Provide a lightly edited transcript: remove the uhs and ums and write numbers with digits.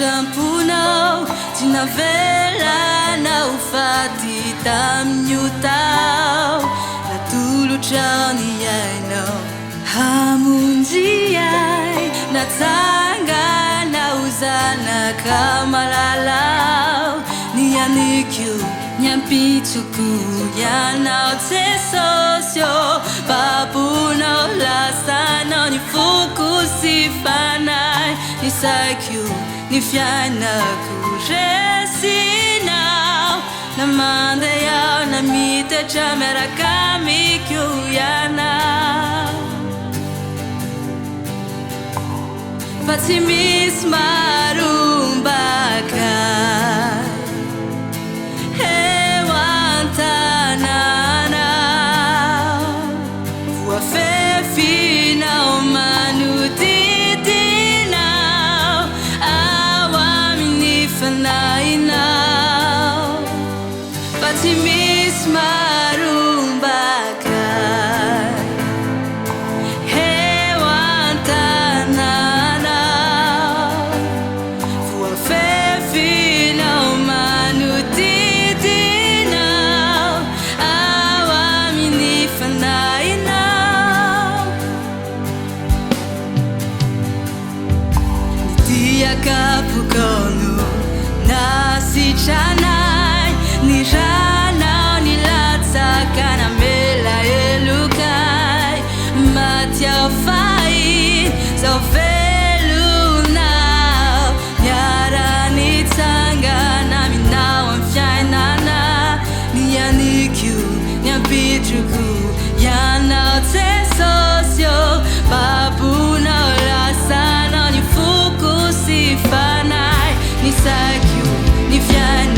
tampunao tsy navelana ho faty tamin'io tao natolotrao ny ainao hamonjy ay natsangana ho zanaka malalao ny anikio ny ampitsoko ianao tsesosio babonao lasanao ny foko sy fanay ny saikio ny fiainako resinao na mandeha ao na mitatra miaraka amiko ianao fa tsy misy marombaka eo an-tananao voafefinao manodidinao ao amin'ny fanahinao fa tsy misy marombaka kapukono nasitranay ny ranao ny latsaka na mela elokay matiao fahiny zao velonao miara-nitsangana aminao amin'ny fiainana ny anikio ny ampitroko ianao tsesosio babonao lasanao ny foko sy fanay ny saikio ny fiainana